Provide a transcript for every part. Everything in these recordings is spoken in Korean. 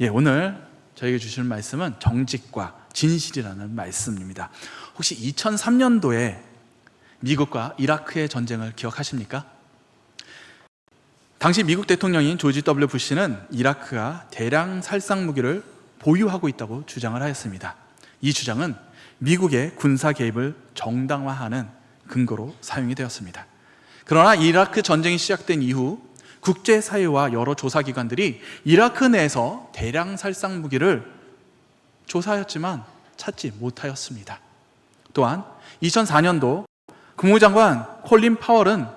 오늘 저에게 주실 말씀은 정직과 진실이라는 말씀입니다. 혹시 2003년도에 미국과 이라크의 전쟁을 기억하십니까? 당시 미국 대통령인 조지 W. 부시는 이라크가 대량 살상 무기를 보유하고 있다고 주장을 하였습니다. 이 주장은 미국의 군사 개입을 정당화하는 근거로 사용이 되었습니다. 그러나 이라크 전쟁이 시작된 이후 국제사회와 여러 조사기관들이 이라크 내에서 대량 살상 무기를 조사하였지만 찾지 못하였습니다. 또한 2004년도 국무장관 콜린 파월은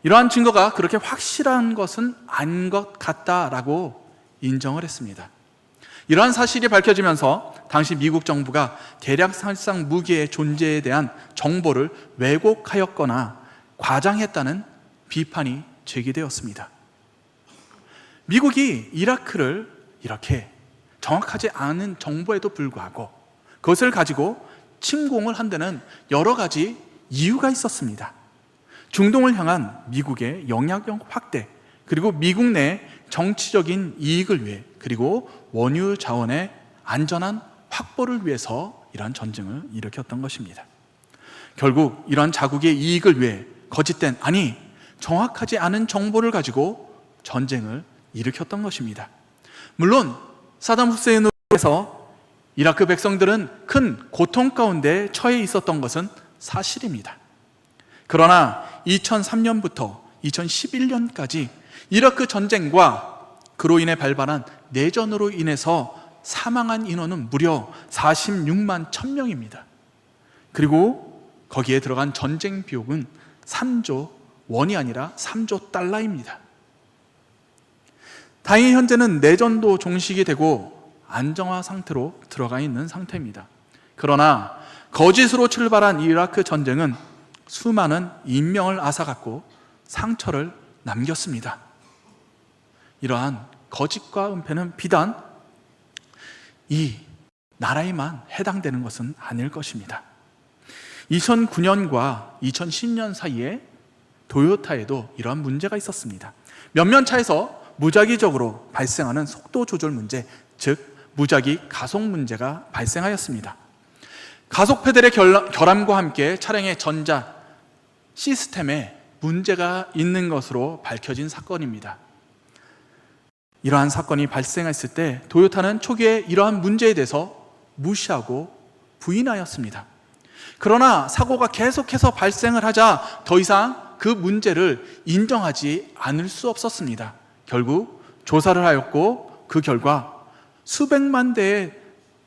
이러한 증거가 그렇게 확실한 것은 아닌 것 같다라고 인정을 했습니다. 이러한 사실이 밝혀지면서 당시 미국 정부가 대량 살상 무기의 존재에 대한 정보를 왜곡하였거나 과장했다는 비판이 제기되었습니다. 미국이 이라크를 이렇게 정확하지 않은 정보에도 불구하고 그것을 가지고 침공을 한 데는 여러 가지 이유가 있었습니다. 중동을 향한 미국의 영향력 확대, 그리고 미국 내 정치적인 이익을 위해, 그리고 원유 자원의 안전한 확보를 위해서 이러한 전쟁을 일으켰던 것입니다. 결국 이러한 자국의 이익을 위해 거짓된, 아니 정확하지 않은 정보를 가지고 전쟁을 일으켰던 것입니다. 물론 사담 후세인으로 해서 이라크 백성들은 큰 고통 가운데 처해 있었던 것은 사실입니다. 그러나 2003년부터 2011년까지 이라크 전쟁과 그로 인해 발발한 내전으로 인해서 사망한 인원은 무려 46만 1000명입니다. 그리고 거기에 들어간 전쟁 비용은 3조 원이 아니라 3조 달러입니다. 다행히 현재는 내전도 종식이 되고 안정화 상태로 들어가 있는 상태입니다. 그러나 거짓으로 출발한 이라크 전쟁은 수많은 인명을 앗아갔고 상처를 남겼습니다. 이러한 거짓과 은폐는 비단 이 나라에만 해당되는 것은 아닐 것입니다. 2009년과 2010년 사이에 도요타에도 이러한 문제가 있었습니다. 몇몇 차에서 무작위적으로 발생하는 속도 조절 문제, 즉 무작위 가속 문제가 발생하였습니다. 가속 페달의 결함과 함께 차량의 전자 시스템에 문제가 있는 것으로 밝혀진 사건입니다. 이러한 사건이 발생했을 때 도요타는 초기에 이러한 문제에 대해서 무시하고 부인하였습니다. 그러나 사고가 계속해서 발생을 하자 더 이상 그 문제를 인정하지 않을 수 없었습니다. 결국 조사를 하였고 그 결과 수백만 대의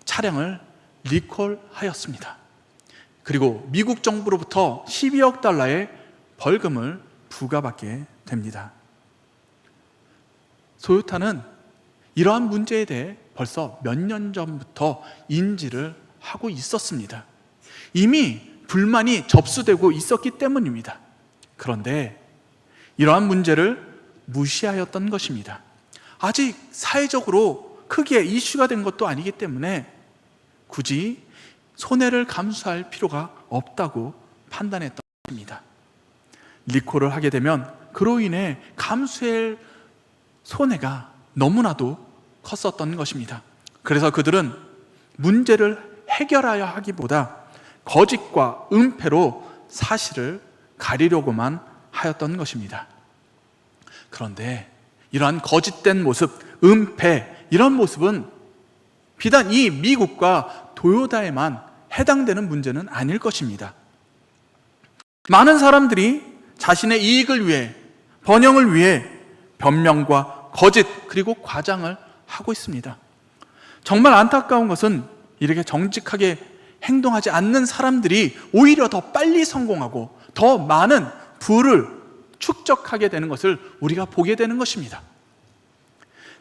차량을 리콜하였습니다. 그리고 미국 정부로부터 12억 달러의 벌금을 부과받게 됩니다. 토요타는 이러한 문제에 대해 벌써 몇 년 전부터 인지를 하고 있었습니다. 이미 불만이 접수되고 있었기 때문입니다. 그런데 이러한 문제를 무시하였던 것입니다. 아직 사회적으로 크게 이슈가 된 것도 아니기 때문에 굳이 손해를 감수할 필요가 없다고 판단했던 것입니다. 리콜을 하게 되면 그로 인해 감수할 손해가 너무나도 컸었던 것입니다. 그래서 그들은 문제를 해결하여 하기보다 거짓과 은폐로 사실을 가리려고만 하였던 것입니다. 그런데 이러한 거짓된 모습, 은폐, 이런 모습은 비단 이 미국과 도요타에만 해당되는 문제는 아닐 것입니다. 많은 사람들이 자신의 이익을 위해, 번영을 위해 변명과 거짓 그리고 과장을 하고 있습니다. 정말 안타까운 것은 이렇게 정직하게 행동하지 않는 사람들이 오히려 더 빨리 성공하고 더 많은 부를 축적하게 되는 것을 우리가 보게 되는 것입니다.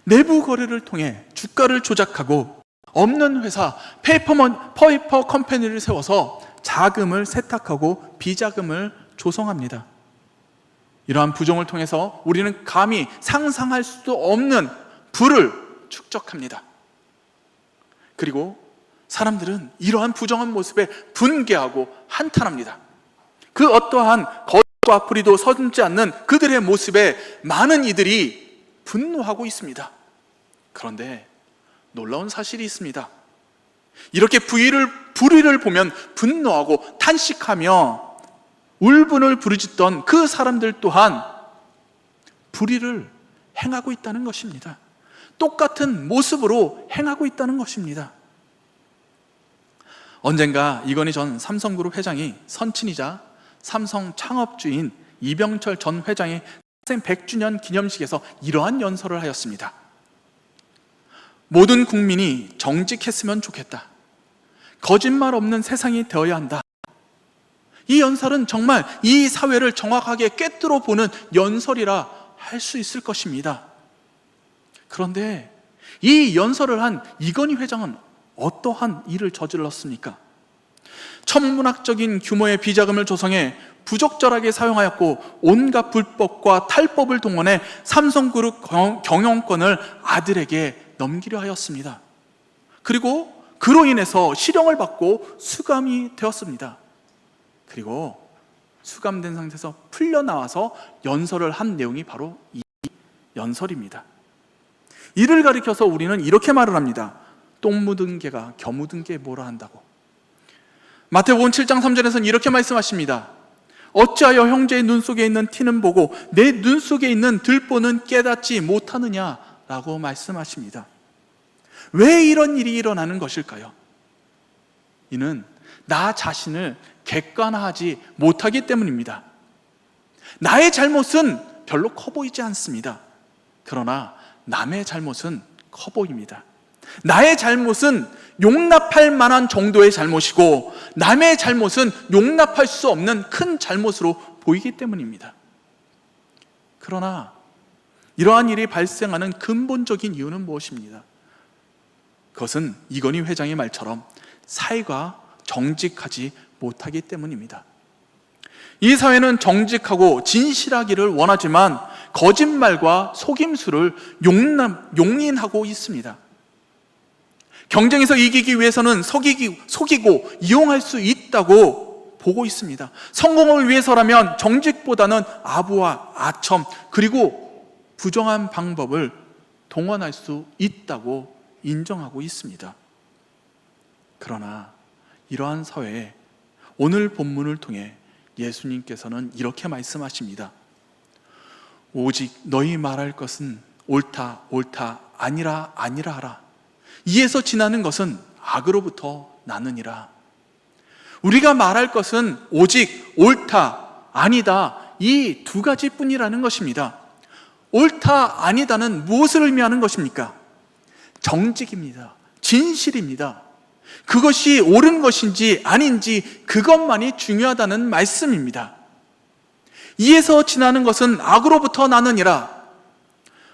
내부 거래를 통해 주가를 조작하고 없는 회사, 페이퍼 컴퍼니를 세워서 자금을 세탁하고 비자금을 조성합니다. 이러한 부정을 통해서 우리는 감히 상상할 수도 없는 부를 축적합니다. 그리고 사람들은 이러한 부정한 모습에 분개하고 한탄합니다. 그 어떠한 거짓과 불의도 서슴지 않는 그들의 모습에 많은 이들이 분노하고 있습니다. 그런데 놀라운 사실이 있습니다. 이렇게 불의를 보면 분노하고 탄식하며 울분을 부르짖던 그 사람들 또한 불의를 행하고 있다는 것입니다. 똑같은 모습으로 행하고 있다는 것입니다. 언젠가 이건희 전 삼성그룹 회장이 선친이자 삼성 창업주인 이병철 전 회장의 탄생 100주년 기념식에서 이러한 연설을 하였습니다. 모든 국민이 정직했으면 좋겠다. 거짓말 없는 세상이 되어야 한다. 이 연설은 정말 이 사회를 정확하게 꿰뚫어 보는 연설이라 할 수 있을 것입니다. 그런데 이 연설을 한 이건희 회장은 어떠한 일을 저질렀습니까? 천문학적인 규모의 비자금을 조성해 부적절하게 사용하였고 온갖 불법과 탈법을 동원해 삼성그룹 경영권을 아들에게 넘기려 하였습니다. 그리고 그로 인해서 실형을 받고 수감이 되었습니다. 그리고 수감된 상태에서 풀려나와서 연설을 한 내용이 바로 이 연설입니다. 이를 가리켜서 우리는 이렇게 말을 합니다. 똥 묻은 개가 겨 묻은 개 뭐라 한다고. 마태복음 7장 3절에서는 이렇게 말씀하십니다. 어찌하여 형제의 눈 속에 있는 티는 보고 내 눈 속에 있는 들보는 깨닫지 못하느냐라고 말씀하십니다. 왜 이런 일이 일어나는 것일까요? 이는 나 자신을 객관화하지 못하기 때문입니다. 나의 잘못은 별로 커 보이지 않습니다. 그러나 남의 잘못은 커 보입니다. 나의 잘못은 용납할 만한 정도의 잘못이고 남의 잘못은 용납할 수 없는 큰 잘못으로 보이기 때문입니다. 그러나 이러한 일이 발생하는 근본적인 이유는 무엇입니다? 그것은 이건희 회장의 말처럼 사회가 정직하지 못하기 때문입니다. 이 사회는 정직하고 진실하기를 원하지만 거짓말과 속임수를 용인하고 있습니다. 경쟁에서 이기기 위해서는 속이고 이용할 수 있다고 보고 있습니다. 성공을 위해서라면 정직보다는 아부와 아첨 그리고 부정한 방법을 동원할 수 있다고 인정하고 있습니다. 그러나 이러한 사회에 오늘 본문을 통해 예수님께서는 이렇게 말씀하십니다. 오직 너희 말할 것은 옳다 옳다 아니라 아니라 하라. 이에서 지나는 것은 악으로부터 나느니라. 우리가 말할 것은 오직 옳다 아니다 이 두 가지뿐이라는 것입니다. 옳다 아니다는 무엇을 의미하는 것입니까? 정직입니다. 진실입니다. 그것이 옳은 것인지 아닌지 그것만이 중요하다는 말씀입니다. 이에서 지나는 것은 악으로부터 나느니라.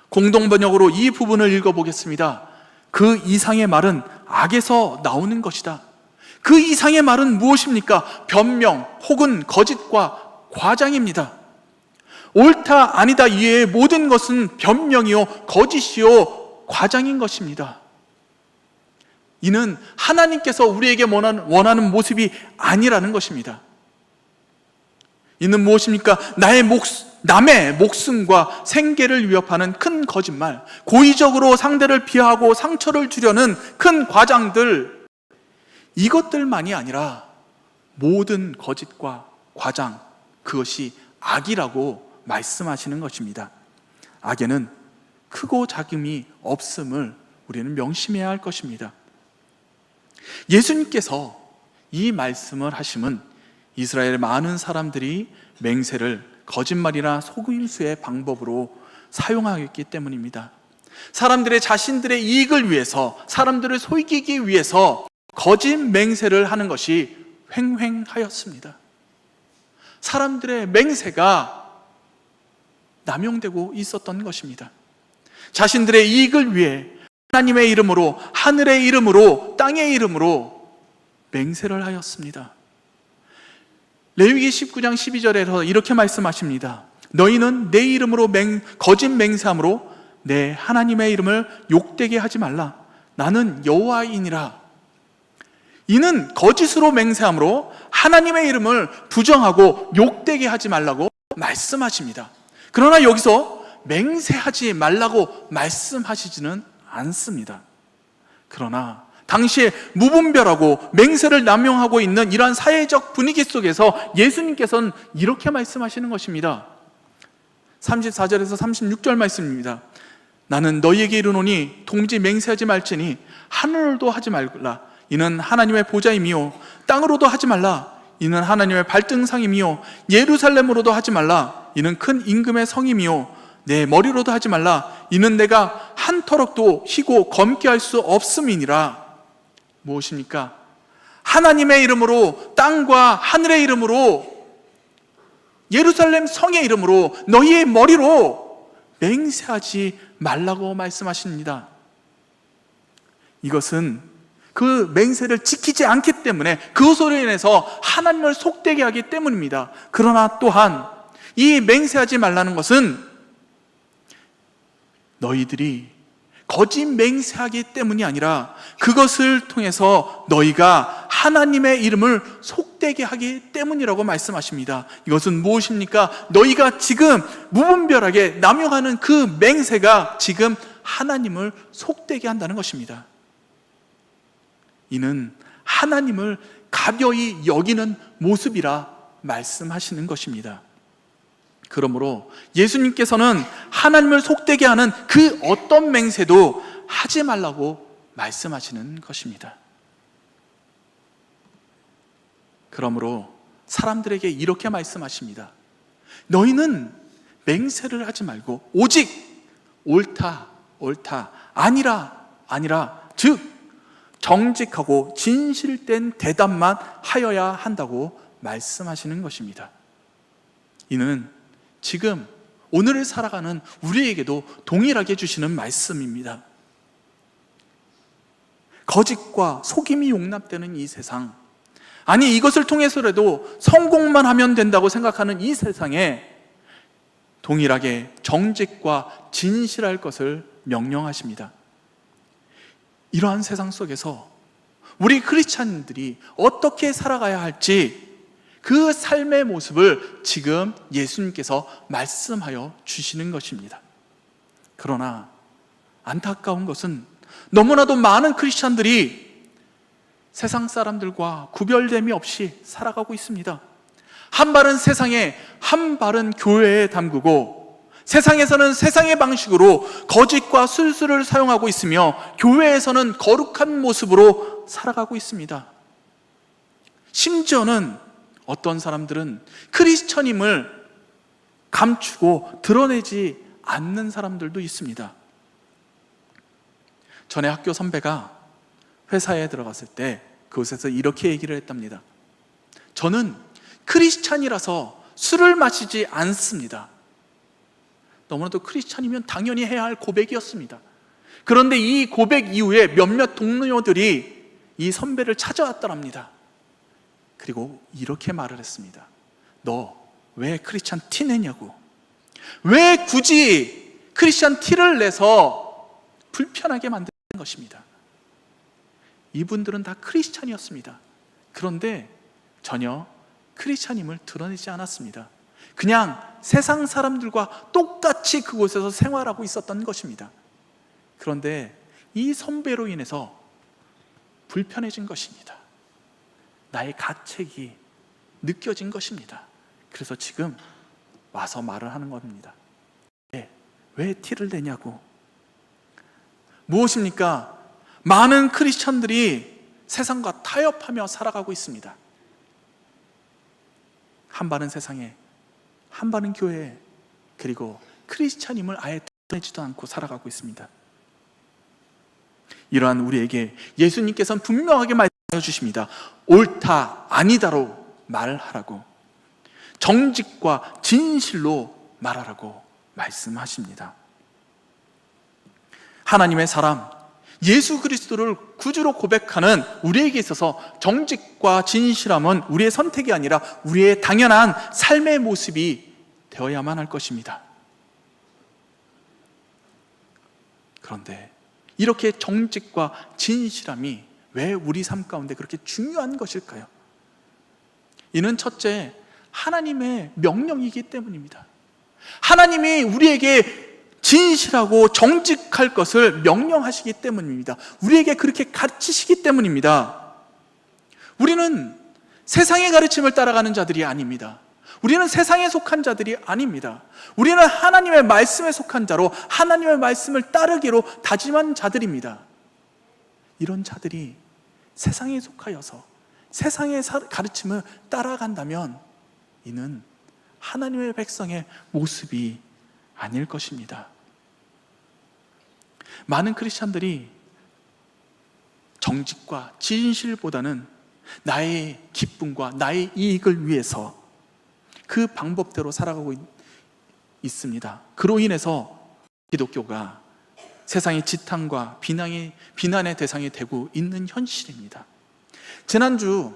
공동번역으로 이 부분을 읽어보겠습니다. 그 이상의 말은 악에서 나오는 것이다. 그 이상의 말은 무엇입니까? 변명 혹은 거짓과 과장입니다. 옳다 아니다 이외의 모든 것은 변명이요 거짓이요 과장인 것입니다. 이는 하나님께서 우리에게 원하는 모습이 아니라는 것입니다. 이는 무엇입니까? 남의 목숨과 생계를 위협하는 큰 거짓말, 고의적으로 상대를 비하하고 상처를 주려는 큰 과장들, 이것들만이 아니라 모든 거짓과 과장, 그것이 악이라고 말씀하시는 것입니다. 악에는 크고 작음이 없음을 우리는 명심해야 할 것입니다. 예수님께서 이 말씀을 하심은 이스라엘 많은 사람들이 맹세를 거짓말이나 속임수의 방법으로 사용하였기 때문입니다. 사람들의 자신들의 이익을 위해서, 사람들을 속이기 위해서 거짓 맹세를 하는 것이 횡행하였습니다. 사람들의 맹세가 남용되고 있었던 것입니다. 자신들의 이익을 위해 하나님의 이름으로, 하늘의 이름으로, 땅의 이름으로 맹세를 하였습니다. 레위기 19장 12절에서 이렇게 말씀하십니다. 너희는 내 이름으로 거짓 맹세함으로 내 하나님의 이름을 욕되게 하지 말라. 나는 여호와이니라. 이는 거짓으로 맹세함으로 하나님의 이름을 부정하고 욕되게 하지 말라고 말씀하십니다. 그러나 여기서 맹세하지 말라고 말씀하시지는 않습니다. 그러나 당시에 무분별하고 맹세를 남용하고 있는 이러한 사회적 분위기 속에서 예수님께서는 이렇게 말씀하시는 것입니다. 34절에서 36절 말씀입니다. 나는 너희에게 이르노니 동지 맹세하지 말지니 하늘도 하지 말라. 이는 하나님의 보좌임이요 땅으로도 하지 말라. 이는 하나님의 발등상임이요 예루살렘으로도 하지 말라. 이는 큰 임금의 성임이요 내 머리로도 하지 말라. 이는 내가 한 터럭도 희고 검게 할 수 없음이니라. 무엇입니까? 하나님의 이름으로, 땅과 하늘의 이름으로, 예루살렘 성의 이름으로, 너희의 머리로 맹세하지 말라고 말씀하십니다. 이것은 그 맹세를 지키지 않기 때문에, 그것으로 인해서 하나님을 속되게 하기 때문입니다. 그러나 또한 이 맹세하지 말라는 것은 너희들이 거짓 맹세하기 때문이 아니라 그것을 통해서 너희가 하나님의 이름을 속되게 하기 때문이라고 말씀하십니다. 이것은 무엇입니까? 너희가 지금 무분별하게 남용하는 그 맹세가 지금 하나님을 속되게 한다는 것입니다. 이는 하나님을 가벼이 여기는 모습이라 말씀하시는 것입니다. 그러므로 예수님께서는 하나님을 속되게 하는 그 어떤 맹세도 하지 말라고 말씀하시는 것입니다. 그러므로 사람들에게 이렇게 말씀하십니다. 너희는 맹세를 하지 말고 오직 옳다, 아니라 즉 정직하고 진실된 대답만 하여야 한다고 말씀하시는 것입니다. 이는 지금 오늘을 살아가는 우리에게도 동일하게 주시는 말씀입니다. 거짓과 속임이 용납되는 이 세상, 아니 이것을 통해서라도 성공만 하면 된다고 생각하는 이 세상에 동일하게 정직과 진실할 것을 명령하십니다. 이러한 세상 속에서 우리 크리스찬들이 어떻게 살아가야 할지 그 삶의 모습을 지금 예수님께서 말씀하여 주시는 것입니다. 그러나 안타까운 것은 너무나도 많은 크리스찬들이 세상 사람들과 구별됨이 없이 살아가고 있습니다. 한 발은 세상에, 한 발은 교회에 담그고 세상에서는 세상의 방식으로 거짓과 술수를 사용하고 있으며 교회에서는 거룩한 모습으로 살아가고 있습니다. 심지어는 어떤 사람들은 크리스천임을 감추고 드러내지 않는 사람들도 있습니다. 전에 학교 선배가 회사에 들어갔을 때 그곳에서 이렇게 얘기를 했답니다. 저는 크리스찬이라서 술을 마시지 않습니다. 너무나도 크리스찬이면 당연히 해야 할 고백이었습니다. 그런데 이 고백 이후에 몇몇 동료들이 이 선배를 찾아왔더랍니다. 그리고 이렇게 말을 했습니다. 너 왜 크리스찬 티 내냐고. 왜 굳이 크리스찬 티를 내서 불편하게 만드는 것입니다. 이분들은 다 크리스찬이었습니다. 그런데 전혀 크리스찬임을 드러내지 않았습니다. 그냥 세상 사람들과 똑같이 그곳에서 생활하고 있었던 것입니다. 그런데 이 선배로 인해서 불편해진 것입니다. 나의 가책이 느껴진 것입니다. 그래서 지금 와서 말을 하는 겁니다. 왜 티를 내냐고. 무엇입니까? 많은 크리스천들이 세상과 타협하며 살아가고 있습니다. 한 발은 세상에, 한 발은 교회에, 그리고 크리스천임을 아예 드러내지도 않고 살아가고 있습니다. 이러한 우리에게 예수님께서는 분명하게 말씀해 주십니다. 옳다, 아니다로 말하라고, 정직과 진실로 말하라고 말씀하십니다. 하나님의 사람 예수 그리스도를 구주로 고백하는 우리에게 있어서 정직과 진실함은 우리의 선택이 아니라 우리의 당연한 삶의 모습이 되어야만 할 것입니다. 그런데 이렇게 정직과 진실함이 왜 우리 삶 가운데 그렇게 중요한 것일까요? 이는 첫째, 하나님의 명령이기 때문입니다. 하나님이 우리에게 진실하고 정직할 것을 명령하시기 때문입니다. 우리에게 그렇게 가르치시기 때문입니다. 우리는 세상의 가르침을 따라가는 자들이 아닙니다. 우리는 세상에 속한 자들이 아닙니다. 우리는 하나님의 말씀에 속한 자로 하나님의 말씀을 따르기로 다짐한 자들입니다. 이런 자들이 세상에 속하여서 세상의 가르침을 따라간다면 이는 하나님의 백성의 모습이 아닐 것입니다. 많은 크리스찬들이 정직과 진실보다는 나의 기쁨과 나의 이익을 위해서 그 방법대로 살아가고 있습니다. 그로 인해서 기독교가 세상의 지탄과 비난의 대상이 되고 있는 현실입니다. 지난주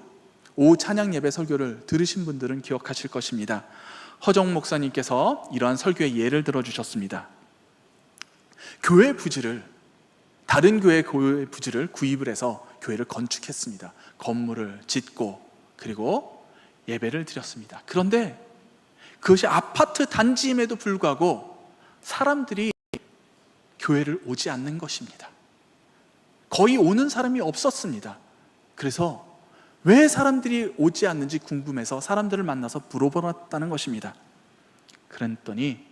오후 찬양 예배 설교를 들으신 분들은 기억하실 것입니다. 허정 목사님께서 이러한 설교의 예를 들어주셨습니다. 다른 교회 부지를 구입을 해서 교회를 건축했습니다. 건물을 짓고 그리고 예배를 드렸습니다. 그런데 그것이 아파트 단지임에도 불구하고 사람들이 교회를 오지 않는 것입니다. 거의 오는 사람이 없었습니다. 그래서 왜 사람들이 오지 않는지 궁금해서 사람들을 만나서 물어보았다는 것입니다. 그랬더니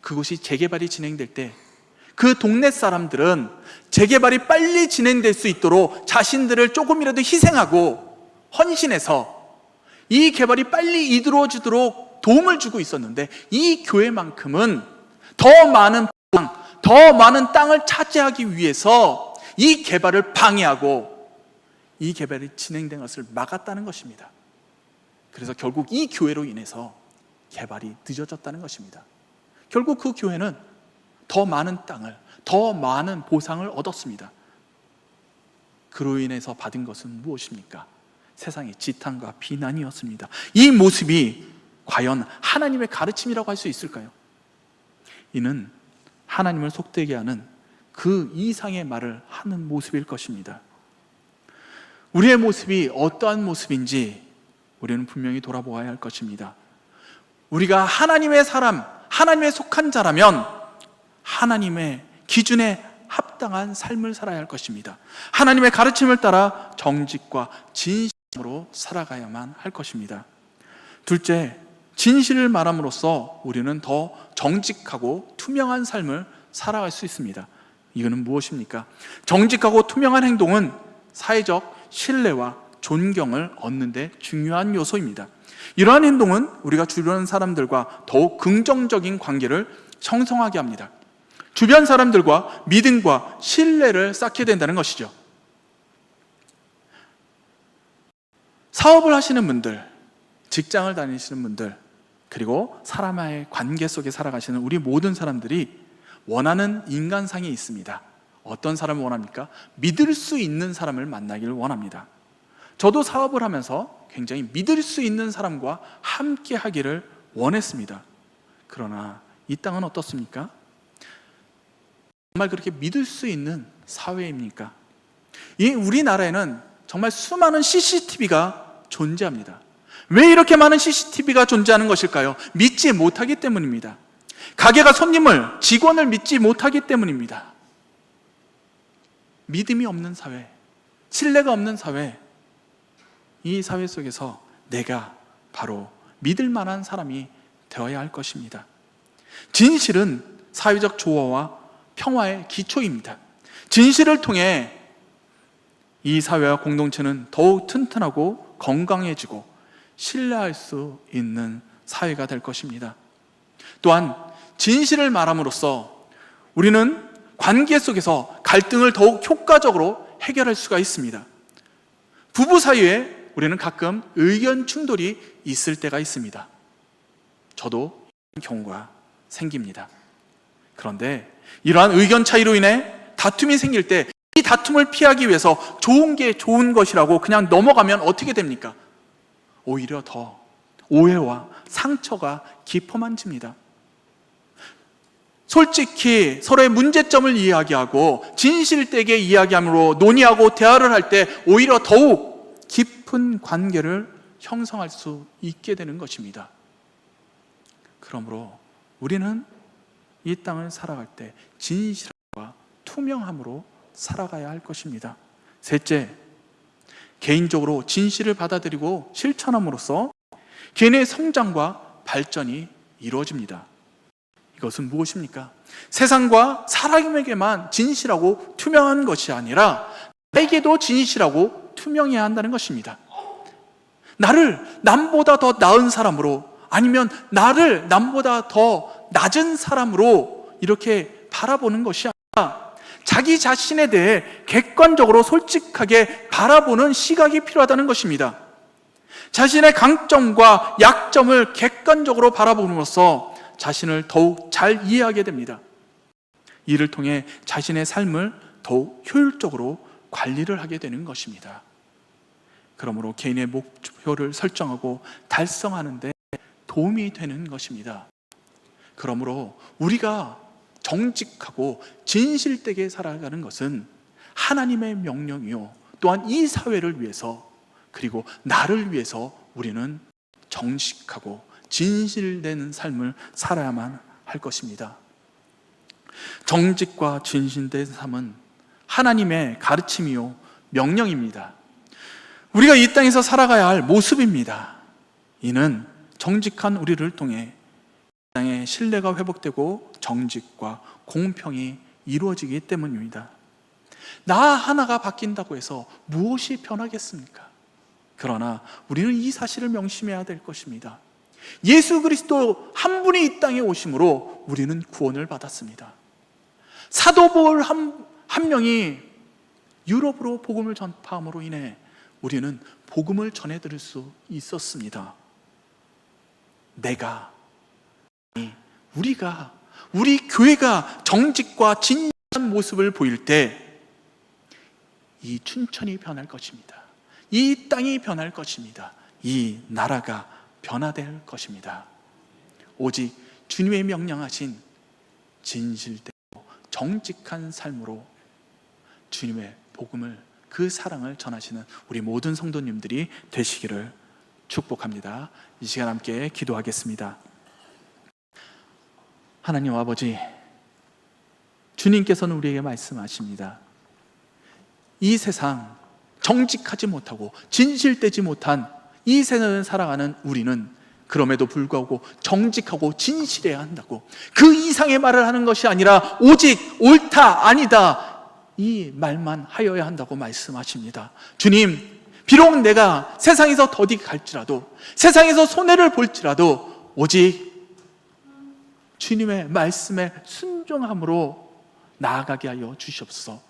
그곳이 재개발이 진행될 때 그 동네 사람들은 재개발이 빨리 진행될 수 있도록 자신들을 조금이라도 희생하고 헌신해서 이 개발이 빨리 이루어지도록 도움을 주고 있었는데, 이 교회만큼은 더 많은 땅을 차지하기 위해서 이 개발을 방해하고 이 개발이 진행된 것을 막았다는 것입니다. 그래서 결국 이 교회로 인해서 개발이 늦어졌다는 것입니다. 결국 그 교회는 더 많은 땅을, 더 많은 보상을 얻었습니다. 그로 인해서 받은 것은 무엇입니까? 세상의 지탄과 비난이었습니다. 이 모습이 과연 하나님의 가르침이라고 할 수 있을까요? 이는 하나님을 속되게 하는 그 이상의 말을 하는 모습일 것입니다. 우리의 모습이 어떠한 모습인지 우리는 분명히 돌아보아야 할 것입니다. 우리가 하나님의 사람, 하나님의 속한 자라면 하나님의 기준에 합당한 삶을 살아야 할 것입니다. 하나님의 가르침을 따라 정직과 진실로 살아가야만 할 것입니다. 둘째, 진실을 말함으로써 우리는 더 정직하고 투명한 삶을 살아갈 수 있습니다. 이거는 무엇입니까? 정직하고 투명한 행동은 사회적 신뢰와 존경을 얻는 데 중요한 요소입니다. 이러한 행동은 우리가 주변 사람들과 더욱 긍정적인 관계를 형성하게 합니다. 주변 사람들과 믿음과 신뢰를 쌓게 된다는 것이죠. 사업을 하시는 분들, 직장을 다니시는 분들, 그리고 사람과의 관계 속에 살아가시는 우리 모든 사람들이 원하는 인간상이 있습니다. 어떤 사람을 원합니까? 믿을 수 있는 사람을 만나기를 원합니다. 저도 사업을 하면서 굉장히 믿을 수 있는 사람과 함께 하기를 원했습니다. 그러나 이 땅은 어떻습니까? 정말 그렇게 믿을 수 있는 사회입니까? 이 우리나라에는 정말 수많은 CCTV가 존재합니다. 왜 이렇게 많은 CCTV가 존재하는 것일까요? 믿지 못하기 때문입니다. 가게가 직원을 믿지 못하기 때문입니다. 믿음이 없는 사회, 신뢰가 없는 사회, 이 사회 속에서 내가 바로 믿을 만한 사람이 되어야 할 것입니다. 진실은 사회적 조화와 평화의 기초입니다. 진실을 통해 이 사회와 공동체는 더욱 튼튼하고 건강해지고 신뢰할 수 있는 사회가 될 것입니다. 또한 진실을 말함으로써 우리는 관계 속에서 갈등을 더욱 효과적으로 해결할 수가 있습니다. 부부 사이에 우리는 가끔 의견 충돌이 있을 때가 있습니다. 저도 이런 경우가 생깁니다. 그런데 이러한 의견 차이로 인해 다툼이 생길 때 이 다툼을 피하기 위해서 좋은 게 좋은 것이라고 그냥 넘어가면 어떻게 됩니까? 오히려 더 오해와 상처가 깊어만집니다. 솔직히 서로의 문제점을 이야기하고 진실되게 이야기함으로 논의하고 대화를 할 때 오히려 더욱 깊은 관계를 형성할 수 있게 되는 것입니다. 그러므로 우리는 이 땅을 살아갈 때 진실함과 투명함으로 살아가야 할 것입니다. 셋째, 개인적으로 진실을 받아들이고 실천함으로써 개인의 성장과 발전이 이루어집니다. 이것은 무엇입니까? 세상과 사람에게만 진실하고 투명한 것이 아니라 나에게도 진실하고 투명해야 한다는 것입니다. 나를 남보다 더 나은 사람으로, 아니면 나를 남보다 더 낮은 사람으로 이렇게 바라보는 것이 아니라 자기 자신에 대해 객관적으로 솔직하게 바라보는 시각이 필요하다는 것입니다. 자신의 강점과 약점을 객관적으로 바라봄으로써 자신을 더욱 잘 이해하게 됩니다. 이를 통해 자신의 삶을 더욱 효율적으로 관리를 하게 되는 것입니다. 그러므로 개인의 목표를 설정하고 달성하는 데 도움이 되는 것입니다. 그러므로 우리가 정직하고 진실되게 살아가는 것은 하나님의 명령이요, 또한 이 사회를 위해서, 그리고 나를 위해서 우리는 정직하고 진실된 삶을 살아야만 할 것입니다. 정직과 진실된 삶은 하나님의 가르침이요 명령입니다. 우리가 이 땅에서 살아가야 할 모습입니다. 이는 정직한 우리를 통해 이 땅의 신뢰가 회복되고 정직과 공평이 이루어지기 때문입니다. 나 하나가 바뀐다고 해서 무엇이 변하겠습니까? 그러나 우리는 이 사실을 명심해야 될 것입니다. 예수 그리스도 한 분이 이 땅에 오심으로 우리는 구원을 받았습니다. 사도 바울 한 명이 유럽으로 복음을 전파함으로 인해 우리는 복음을 전해드릴 수 있었습니다. 우리 교회가 정직과 진실한 모습을 보일 때 이 춘천이 변할 것입니다. 이 땅이 변할 것입니다. 이 나라가 변화될 것입니다. 오직 주님의 명령하신 진실되고 정직한 삶으로 주님의 복음을, 그 사랑을 전하시는 우리 모든 성도님들이 되시기를 축복합니다. 이 시간 함께 기도하겠습니다. 하나님 아버지, 주님께서는 우리에게 말씀하십니다. 이 세상 정직하지 못하고 진실되지 못한 이 세상을 살아가는 우리는 그럼에도 불구하고 정직하고 진실해야 한다고, 그 이상의 말을 하는 것이 아니라 오직 옳다 아니다 이 말만 하여야 한다고 말씀하십니다. 주님, 비록 내가 세상에서 더디 갈지라도, 세상에서 손해를 볼지라도 오직 주님의 말씀에 순종함으로 나아가게 하여 주시옵소서.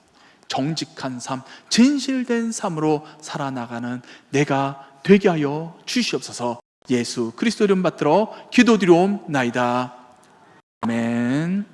정직한 삶, 진실된 삶으로 살아나가는 내가 되게 하여 주시옵소서. 예수 그리스도 이름 받들어 기도드리옵나이다. 아멘.